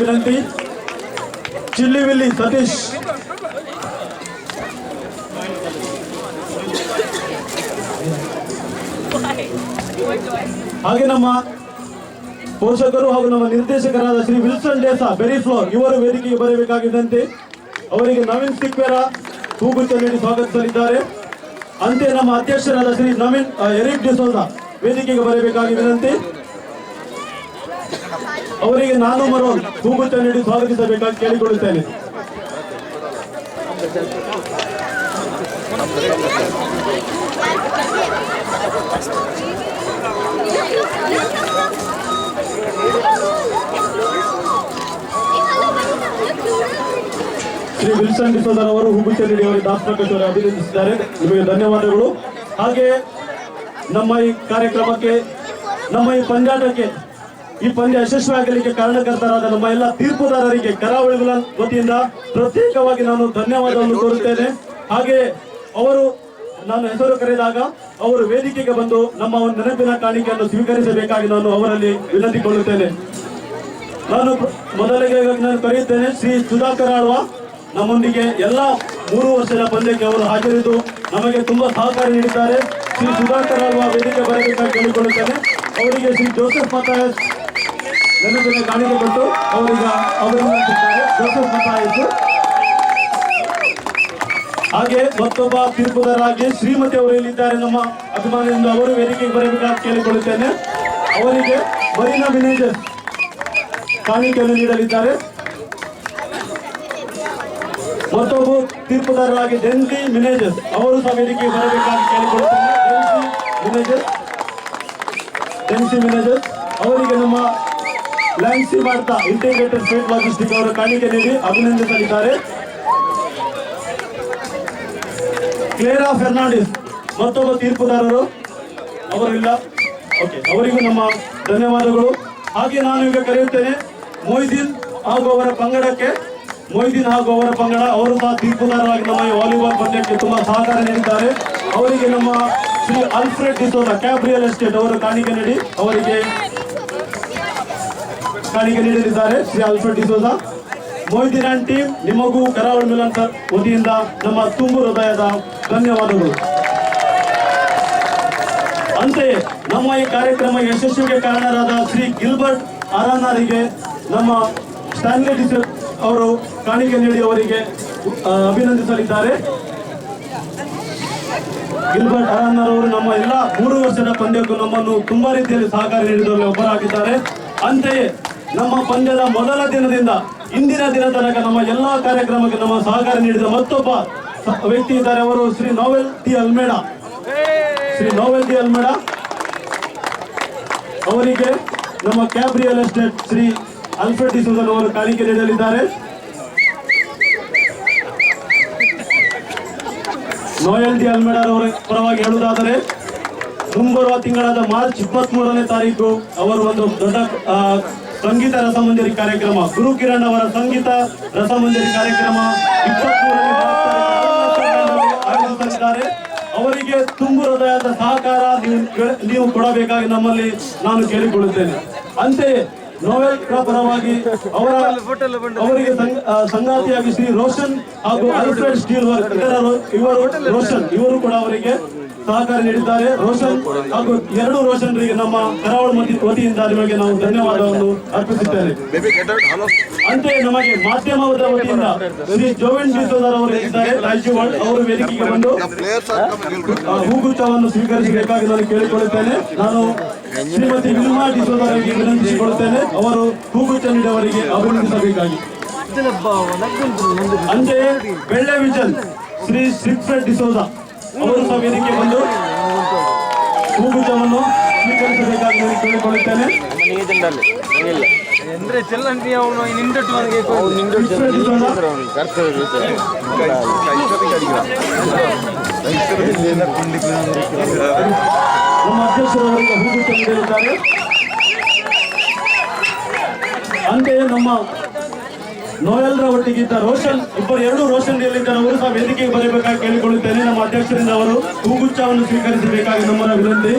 ವಿನಂತಿ. ಚಿಲ್ಲಿವಿಲ್ಲಿ ಸತೀಶ್ ಹಾಗೆ ನಮ್ಮ ಪೋಷಕರು ಹಾಗೂ ನಮ್ಮ ನಿರ್ದೇಶಕರಾದ ಶ್ರೀ ವಿಲ್ಸನ್ ಡೇಸಾ ಬೆರಿ ಫ್ಲೋರ್ ಇವರು ವೇದಿಕೆಗೆ ಬರಬೇಕಾಗಿದ್ದಂತೆ ಅವರಿಗೆ ನವೀನ್ ಸಿಕ್ವೇರ ಹೂಗುಚ್ಛ ನೀಡಿ ಸ್ವಾಗತಿಸಲಿದ್ದಾರೆ. ಅಂತೆ ನಮ್ಮ ಅಧ್ಯಕ್ಷರಾದ ಶ್ರೀ ನವೀನ್ ಎರಿಕ್ ಡಿಸೋಜಾ ವೇದಿಕೆಗೆ ಬರಬೇಕಾಗಿ ವಿನಂತಿ. ಅವರಿಗೆ ನಾನು ಮರೋನ್ ಹೂಗುಚ್ಛ ನೀಡಿ ಸ್ವಾಗತಿಸಬೇಕಾಗಿ ಕೇಳಿಕೊಳ್ಳುತ್ತೇನೆ. ಶ್ರೀ ವಿಲ್ಸನ್ ಡಿಸೋಜಾ ಅವರು ಹೂಗುಚ್ಛ ನೀಡಿ ಅವರಿಗೆ ದಾಸ್ ಪ್ರಕಾಶ್ ಅವರು ಅಭಿನಂದಿಸಿದ್ದಾರೆ. ನಿಮಗೆ ಧನ್ಯವಾದಗಳು. ಹಾಗೆ ನಮ್ಮ ಈ ಕಾರ್ಯಕ್ರಮಕ್ಕೆ, ನಮ್ಮ ಈ ಪಂದ್ಯಾಟಕ್ಕೆ, ಈ ಪಂದ್ಯ ಯಶಸ್ವಿಯಾಗಲಿಕ್ಕೆ ಕಾರಣಕರ್ತರಾದ ನಮ್ಮ ಎಲ್ಲ ತೀರ್ಪುದಾರರಿಗೆ ಕರಾವಳಿ ವಿಲನ್ ವತಿಯಿಂದ ಪ್ರತ್ಯೇಕವಾಗಿ ನಾನು ಧನ್ಯವಾದವನ್ನು ಕೋರುತ್ತೇನೆ. ಹಾಗೆ ಅವರು ನಾನು ಹೆಸರು ಕರೆದಾಗ ಅವರು ವೇದಿಕೆಗೆ ಬಂದು ನಮ್ಮ ಒಂದು ನೆನಪಿನ ಕಾಣಿಕೆಯನ್ನು ಸ್ವೀಕರಿಸಬೇಕಾಗಿ ನಾನು ಅವರಲ್ಲಿ ವಿನಂತಿಕೊಳ್ಳುತ್ತೇನೆ. ನಾನು ಮೊದಲಿಗೆ ನಾನು ಕರೆಯುತ್ತೇನೆ ಶ್ರೀ ಸುಧಾಕರ್ ಆಳ್ವ. ನಮ್ಮೊಂದಿಗೆ ಎಲ್ಲ 3 ವರ್ಷದ ಪಂದ್ಯಕ್ಕೆ ಅವರು ಹಾಜರಿದ್ದು ನಮಗೆ ತುಂಬಾ ಸಹಕಾರ ನೀಡಿದ್ದಾರೆ. ಶ್ರೀ ಸುಧಾಕರ್ ಆಳ್ವ ವೇದಿಕೆ ಬರಬೇಕಾಗಿ ಕೇಳಿಕೊಳ್ಳುತ್ತೇನೆ. ಅವರಿಗೆ ಶ್ರೀ ಜೋಸೆಫ್ ಮತಾಯಸ್ ನೆನಪಿನ ಕಾಣಿಕೆ ಕೊಟ್ಟು ಅವರಿಗೆ ಅಭಿನಂದಿಸುತ್ತಾರೆ. ಜೋಸೆಫ್ ಮತಾಯಸ್. ಹಾಗೆ ಮತ್ತೊಬ್ಬ ತೀರ್ಪುದಾರರಾಗಿ ಶ್ರೀಮತಿ ಅವರು ಇಲ್ಲಿದ್ದಾರೆ ನಮ್ಮ ಅಭಿಮಾನದಿಂದ, ಅವರು ವೇದಿಕೆಗೆ ಬರಬೇಕಾಗಿ ಕೇಳಿಕೊಳ್ಳುತ್ತೇನೆ. ಅವರಿಗೆ ಮರೀನಾ ಮಿನೇಜರ್ ಕಾಣಿಕೆಯನ್ನು ನೀಡಲಿದ್ದಾರೆ. ಮತ್ತೊಬ್ಬ ತೀರ್ಪುದಾರರಾಗಿ ಡೆನ್ಸಿ ಮಿನೇಜರ್ ಅವರು ಸಹ ವೇದಿಕೆಗೆ ಬರಬೇಕಾಗಿ ಕೇಳಿಕೊಳ್ಳುತ್ತೇನೆ. ಡೆನ್ಸಿ ಮಿನೇಜರ್ ಅವರಿಗೆ ನಮ್ಮ ಲ್ಯಾನ್ಸಿ ಮಾಡ್ತಾ ಇಂಟಿಗ್ರೇಟೆಡ್ ಸ್ಟೇಟ್ ಲಾಜಿಸ್ಟಿಕ್ ಅವರು ಕಾಣಿಕೆ ನೀಡಿ ಅಭಿನಂದಿಸಲಿದ್ದಾರೆ. ಕ್ಲೇರಾ ಫೆರ್ನಾಂಡಿಸ್ ಮತ್ತೊಬ್ಬ ತೀರ್ಪುದಾರರು ಅವರಿಲ್ಲ. ಓಕೆ, ಅವರಿಗೂ ನಮ್ಮ ಧನ್ಯವಾದಗಳು. ಹಾಗೆ ನಾನು ಈಗ ಕರೆಯುತ್ತೇನೆ ಮೊಯ್ದೀನ್ ಹಾಗೂ ಅವರ ಪಂಗಡಕ್ಕೆ. ಮೊಯ್ದೀನ್ ಹಾಗೂ ಅವರ ಪಂಗಡ ಅವರು ಸಹ ತೀರ್ಪುದಾರರಾಗಿ ನಮ್ಮ ಈ ವಾಲಿಬಾಲ್ ಪಂದ್ಯಕ್ಕೆ ತುಂಬಾ ಸಹಕಾರ ನೀಡಿದ್ದಾರೆ. ಅವರಿಗೆ ನಮ್ಮ ಶ್ರೀ ಆಲ್ಫ್ರೆಡ್ ಡಿಸೋಜಾ ಕ್ಯಾಬ್ರಿಯಲ್ ಎಸ್ಟೇಟ್ ಅವರು ಕಾಣಿಕೆ ನೀಡಿ ಅವರಿಗೆ ಕಾಣಿಕೆ ನೀಡಲಿದ್ದಾರೆ. Shri Alfred D'Souza. Moideen and team, ನಿಮಗೂ ಕರಾವಳಿ ಮಿಲನ್ ಸರ್ ವತಿಯಿಂದ ನಮ್ಮ ತುಂಬು ಹೃದಯದ ಧನ್ಯವಾದಗಳು. ಅಂತೆಯೇ ನಮ್ಮ ಈ ಕಾರ್ಯಕ್ರಮ ಯಶಸ್ವಿಗೆ ಕಾರಣರಾದ ಶ್ರೀ ಗಿಲ್ಬರ್ಟ್ ಅರಾನರಿಗೆ ನಮ್ಮ ಸ್ಟ್ಯಾನ್ಲಿ ಡಿಸೆಪ್ ಅವರು ಕಾಣಿಕೆ ನೀಡಿ ಅವರಿಗೆ ಅಭಿನಂದಿಸಲಿದ್ದಾರೆ. ಗಿಲ್ಬರ್ಟ್ ಅರಾನರ್ ಅವರು ನಮ್ಮ ಎಲ್ಲ 3 ವರ್ಷದ ಪಂದ್ಯಕ್ಕೂ ನಮ್ಮನ್ನು ತುಂಬಾ ರೀತಿಯಲ್ಲಿ ಸಹಕಾರ ನೀಡಿದವರಲ್ಲಿ ಒಬ್ಬರಾಗಿದ್ದಾರೆ. ಅಂತೆಯೇ ನಮ್ಮ ಪಂದ್ಯದ ಮೊದಲ ದಿನದಿಂದ ಇಂದಿನ ದಿನ ತನಕ ನಮ್ಮ ಎಲ್ಲಾ ಕಾರ್ಯಕ್ರಮಕ್ಕೆ ನಮ್ಮ ಸಹಕಾರ ನೀಡಿದ ಮತ್ತೊಬ್ಬ ವ್ಯಕ್ತಿ ಇದ್ದಾರೆ. ಅವರು ಶ್ರೀ ನೋವೆಲ್ ಡಿ ಅಲ್ಮೇಡಾ. ಅವರಿಗೆ ನಮ್ಮ ಕ್ಯಾಬ್ರಿಯಲ್ ಎಸ್ಟೇಟ್ ಶ್ರೀ ಆಲ್ಫ್ರೆಡ್ ಡಿಸೋಜಾ ಅವರು ಕಾಣಿಕೆ ನೀಡಲಿದ್ದಾರೆ. ನೋಯಲ್ ಡಿ ಅಲ್ಮೇಡಾ ಅವರ ಪರವಾಗಿ ಹೇಳುವುದಾದರೆ, ಮುಂಬರುವ ತಿಂಗಳಾದ ಮಾರ್ಚ್ 23ನೇ ತಾರೀಕು ಅವರು ಒಂದು ದೊಡ್ಡ ಸಂಗೀತ ರಸಮಂಜರಿ ಕಾರ್ಯಕ್ರಮ, ಗುರು ಕಿರಣ್ ಅವರ ಸಂಗೀತ ರಸಮಂಜರಿ ಕಾರ್ಯಕ್ರಮ 23ನೇ ಆಯೋಜಿಸಲಿದ್ದಾರೆ. ಅವರಿಗೆ ತುಂಬು ಹೃದಯದ ಸಹಕಾರ ನೀವು ಕೊಡಬೇಕಾಗಿ ನಮ್ಮಲ್ಲಿ ನಾನು ಕೇಳಿಕೊಳ್ಳುತ್ತೇನೆ. ಅಂತೆಯೇ ನೋವೆಲ್ ಪರವಾಗಿ ಅವರಿಗೆ ಸಂಗಾತಿಯಾಗಿ ಶ್ರೀ ರೋಷನ್ ಹಾಗೂ ಆಲ್ಫ್ರೆಡ್ ಸ್ಟೀಲ್ ವರ್ಕ್ ಇವರು ಕೂಡ ಅವರಿಗೆ ಸಹಕಾರ ನೀಡಿದ್ದಾರೆ. ರೋಷನ್ ಹಾಗೂ 2 ರೋಷನ್ರಿಗೆ ನಮ್ಮ ಕರಾವಳಿ ವತಿಯಿಂದ ನಿಮಗೆ ನಾವು ಧನ್ಯವಾದವನ್ನು ಅರ್ಪಿಸುತ್ತೇವೆ. ಅಂತೆಯೇ ನಮಗೆ ಮಾಧ್ಯಮದ ವತಿಯಿಂದ ಶ್ರೀ ಜೋವಿನ್ ಡಿಸೋಜಾ ಅವರು ಇದ್ದಾರೆ. ಅವರು ವೇದಿಕೆಗೆ ಬಂದು ಹೂಗುಚ್ಛವನ್ನು ಸ್ವೀಕರಿಸಬೇಕಾಗಿ ನಾನು ಕೇಳಿಕೊಳ್ಳುತ್ತೇನೆ. ನಾನು ಶ್ರೀಮತಿ ವಿಲ್ಮಾ ಡಿಸೋಜಾ ಅವರಿಗೆ ವಿನಂತಿಸಿಕೊಳ್ಳುತ್ತೇನೆ. ಅವರು ಹೂಗುಚ್ಛ ನೀಡುವವರಿಗೆ ಅಭಿನಂದಿಸಬೇಕಾಗಿ. ಅಂತೆಯೇ ಬೆಳ್ಳೆ ವಿಜನ್ ಶ್ರೀ ಸಿಕ್ಫ್ರೆಡ್ ಡಿಸೋಜಾ ಅವರು ಸಹ ವೇದಿಕೆ ಬಂದು ಹೂಗುಚ್ಛವನ್ನು ಸ್ವೀಕರಿಸಬೇಕಾಗಿ ನಾನು ಕೇಳಿಕೊಳ್ಳುತ್ತೇನೆ. ನಮ್ಮ ಅಧ್ಯಕ್ಷರವರಿಗೆ ಹೂಗುಚ್ಛ ನೀಡಲಿದ್ದಾರೆ. ಅಂತೆಯೇ ನಮ್ಮ ನೋಯಲ್ರ ಒಟ್ಟಿಗಿದ್ದ ರೋಷನ್ 2 ರೋಷನ್ ಇಲ್ಲಿದ್ದಾರೆ. ಅವರು ಸಹ ವೇದಿಕೆಗೆ ಬರಬೇಕಾಗಿ ಕೇಳಿಕೊಳ್ಳುತ್ತೇನೆ. ನಮ್ಮ ಅಧ್ಯಕ್ಷರಿಂದ ಅವರು ಹೂಗುಚ್ಛವನ್ನು ಸ್ವೀಕರಿಸಬೇಕಾಗಿ ನಮ್ಮನ್ನ ವಿನಂತಿ.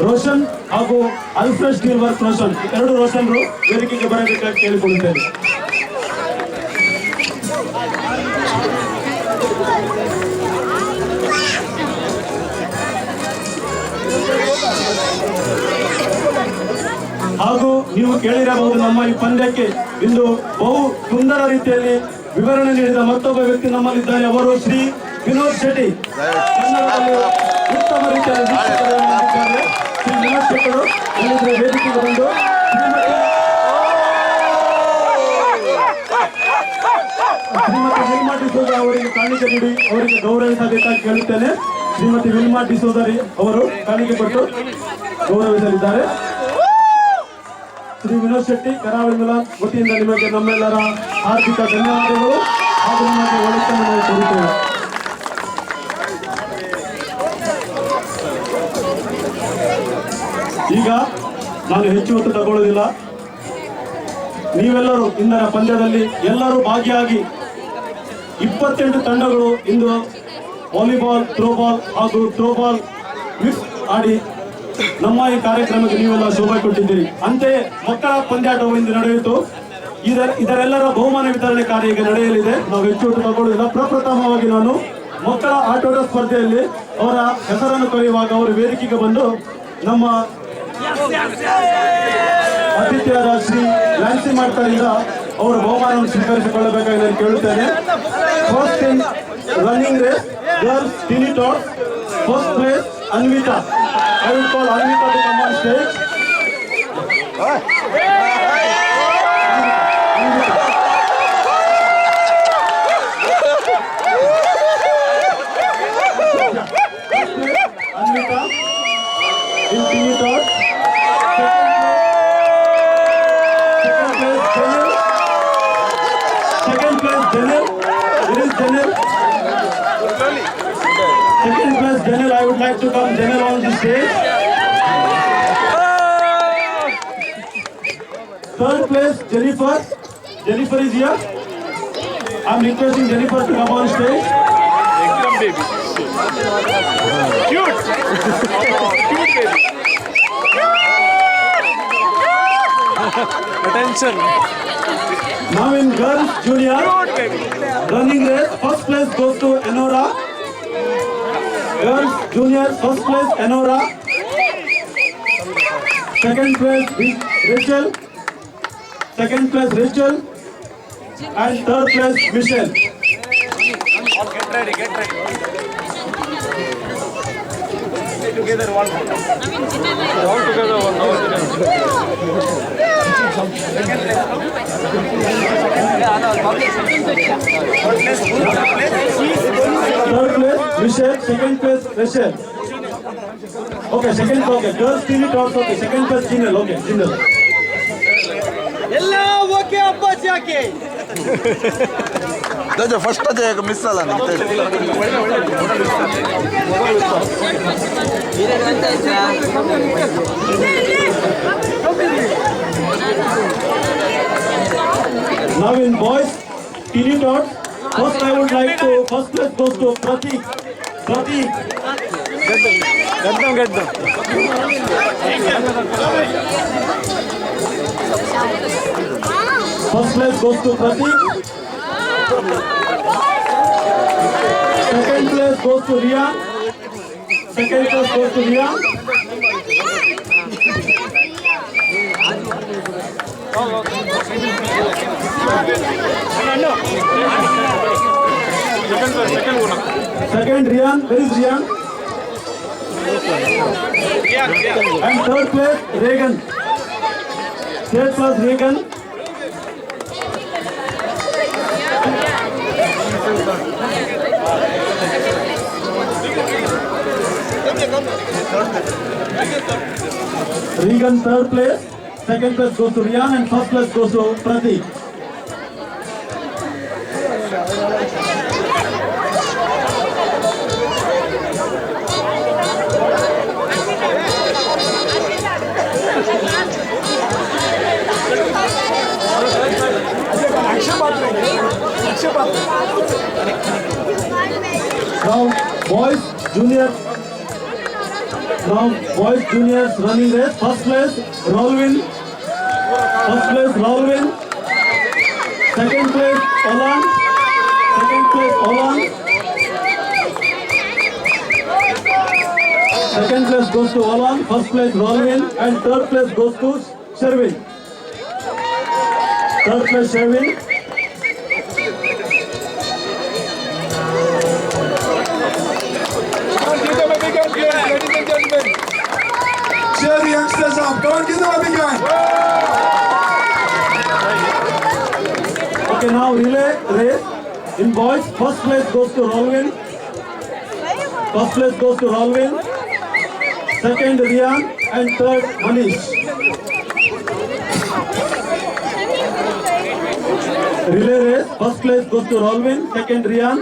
ರೋಷನ್ ಹಾಗೂ ಅಲ್ಫ್ರೆಡ್ ಸ್ಟೀಲ್ ವರ್ಕ್ ರೋಷನ್, ಎರಡು ರೋಷನ್ರು ವೇದಿಕೆಗೆ ಬರಬೇಕಾಗಿ ಕೇಳಿಕೊಳ್ಳುತ್ತೇನೆ. ಹಾಗೂ ನೀವು ಕೇಳಿರಬಹುದು, ನಮ್ಮ ಈ ಪಂದ್ಯಕ್ಕೆ ಇಂದು ಬಹು ಸುಂದರ ರೀತಿಯಲ್ಲಿ ವಿವರಣೆ ನೀಡಿದ ಮತ್ತೊಬ್ಬ ವ್ಯಕ್ತಿ ನಮ್ಮಲ್ಲಿದ್ದಾರೆ. ಅವರು ಶ್ರೀ ವಿನೋದ್ ಶೆಟ್ಟಿ. ಕನ್ನಡದಲ್ಲಿ ಉತ್ತಮ ರೀತಿಯಲ್ಲಿ ನೀಡಿದ್ದಾರೆ. ಶ್ರೀ ವಿನೋದ್ ಶೆಟ್ಟರು ಇಲ್ಲಿಂದ ವೇದಿಕೆಗೆ ಬಂದು ಶ್ರೀಮತಿ ವಿಲ್ಮಾ ಡಿಸೋಜ ಅವರಿಗೆ ಕಾಣಿಕೆ ನೀಡಿ ಅವರಿಗೆ ಗೌರವಿಸಬೇಕಾಗಿ ಕೇಳುತ್ತೇನೆ. ಶ್ರೀಮತಿ ವಿಲ್ಮಾ ಡಿಸೋಜರಿ ಅವರು ಕಾಣಿಕೆ ಕೊಟ್ಟು ಗೌರವಿಸಲಿದ್ದಾರೆ. ಶ್ರೀ ವಿನೋದ್ ಶೆಟ್ಟಿ ಕರಾವಳಿ ಮಿಲನ್ ವತಿಯಿಂದ ನಿಮಗೆ ನಮ್ಮೆಲ್ಲರ ಆರ್ಥಿಕ ಧನ್ಯವಾದಗಳು ಹಾಗೂ ನಿಮಗೆ ಒಳಿತನ್ನು ಕೋರುತ್ತೇವೆ. ಈಗ ನಾನು ಹೆಚ್ಚು ಹೊತ್ತು ತಗೊಳ್ಳೋದಿಲ್ಲ. ನೀವೆಲ್ಲರೂ ಇಂದಿನ ಪಂದ್ಯದಲ್ಲಿ ಎಲ್ಲರೂ ಭಾಗಿಯಾಗಿ 28 ತಂಡಗಳು ಇಂದು ವಾಲಿಬಾಲ್, ಥ್ರೋಬಾಲ್ ಹಾಗೂ ಥ್ರೋಬಾಲ್ ಮಿಕ್ಸ್ ಆಡಿ ನಮ್ಮ ಈ ಕಾರ್ಯಕ್ರಮಕ್ಕೆ ನೀವೆಲ್ಲ ಶೋಭೆ ಕೊಟ್ಟಿದ್ದೀರಿ. ಅಂತೆಯೇ ಮಕ್ಕಳ ಪಂದ್ಯಾಟವು ಇಂದು ನಡೆಯಿತು. ಇದರೆಲ್ಲರ ಬಹುಮಾನ ವಿತರಣೆ ಕಾರ್ಯ ಈಗ ನಡೆಯಲಿದೆ. ನಾವು ಹೆಚ್ಚು ಹೊತ್ತು ತಗೊಳ್ಳುವುದಿಲ್ಲ. ಪ್ರಪ್ರಥಮವಾಗಿ ನಾನು ಮಕ್ಕಳ ಆಟೋಟ ಸ್ಪರ್ಧೆಯಲ್ಲಿ ಅವರ ಹೆಸರನ್ನು ಕರೆಯುವಾಗ ಅವರು ವೇದಿಕೆಗೆ ಬಂದು ನಮ್ಮ ಅತಿಥಿಯಾದ ಶ್ರೀ ಲ್ಯಾನ್ಸಿ ಮಾಡ್ತಾರಿಂದ ಅವರ ಬಹುಮಾನವನ್ನು ಸ್ವೀಕರಿಸಿಕೊಳ್ಳಬೇಕಾಗಿ ನಾನು ಕೇಳುತ್ತೇನೆ. First in running race girls tiny tots, first place Anvita. I will call Anvita to come on stage. Anvita in team toss. Second place Janil. It is Janil. Second place Janil. I would like to come Janil on the stage. Third place Jennifer. Jennifer is here. I am requesting Jennifer to come on stage. Baby. Cute. Cute baby. Attention. Now in girls junior running race, first place goes to Enora. Girls junior first place Enora. Second place Rachel. Second place Rachel. And third place Michelle. Get ready, get ready. Stay together one more. All together one more. Third place Michelle, second place Rachel. Okay, second okay. Girls team it also okay. Second place Jinal, okay, Jinal. ಎಲ್ಲ okay ಅಪ್ಪ ಜಾಕೆ ದಜ first ಅದೇ miss ಅಲ್ಲ ಅಂತ Now in boys teeny tot, first I would like to first place goes to Pratik. Pratik. Get them. First place goes to Pratik. Second place goes to Riyan. Second place goes to Riyan. Second Riyan. Where is Riyan? And third place Regan. Third place Regan. Regan third place, second place goes to Riyan and first place goes to Pratik. Now boys junior Now boys juniors running race. First place Rolwin. First place Rolwin. Second place Olan. Second place Olan. Second place goes to Olan. First place Rolwin. And third place goes to Sherwin. Third place Sherwin. Give them a big hand, please, ladies and gentlemen. Cheer the youngsters up. Come on, give them a big hand. Okay, now relay race in boys. First place goes to Rolwin. First place goes to Rolwin. Second Rian and third Manish. Relay race. First place goes to Rolwin. Second Rian.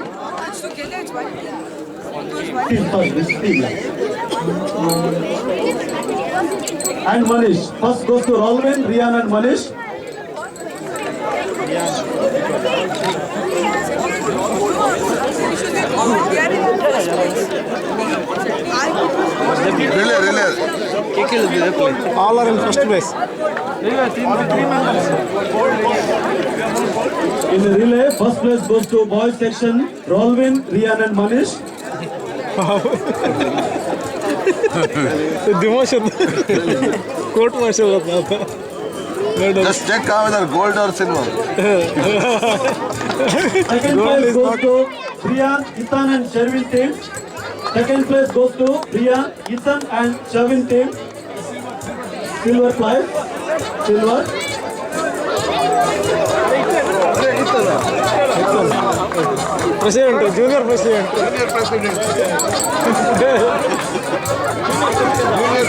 Team. And Manish. First goes to Rolwin, Rian and Manish. Relay. All are in first place. In the relay, first place goes to boys section, Rolwin, Rian and Manish. Demotion. Court martial होता था. Just check whether gold or silver. Second place goes to Rian, Ethan and Sherwin team. Second place goes to Rian, Ethan and Sherwin team. Silver prize. Silver. President, junior president.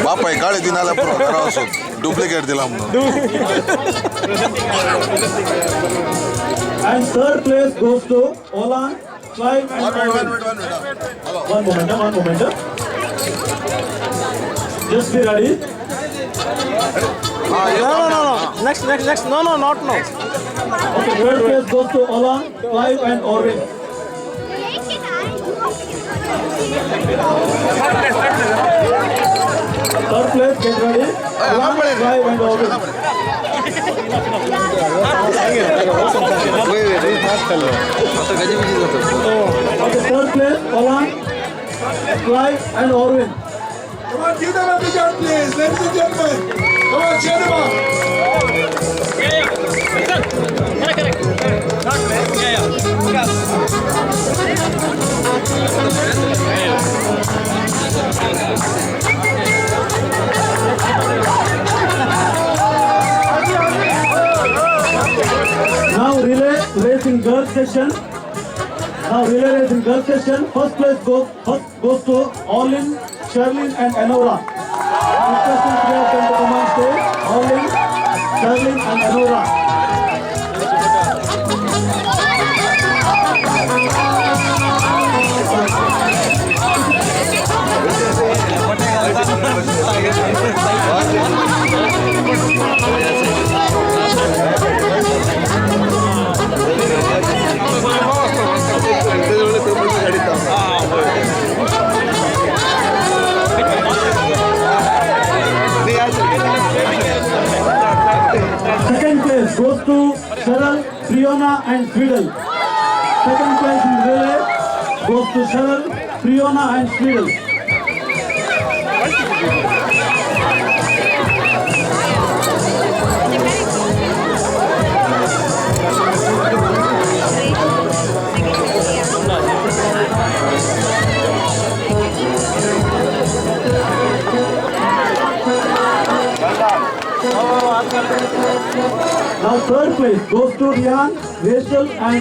ಬಾಪ ಈ ಗಾಳಿ ದಿನಾಲ duplicate ದಿಲ್ಲ And third place goes to Olan, Clive and Calvin. One moment. Just be ready. No. Next. No, not now. Okay, third place goes to Olan, Clive and Orvin. Third place, get ready. Olan, Clive and Orvin. Okay, third place, Olan, Clive and Orvin. Come on, give them a big hand, please, ladies and gentlemen. Come on, cheer them up. Now relay race in girls section. First place goes to Olin, Sherlyn and Anora. Requesting players to come on stage. Olin, Sherlyn and Anora. Second place goes to Cheryl, Fiona and Swedel. Second place in relay goes to Cheryl, Fiona and Swedel. Now third place goes to Rian, Rachel and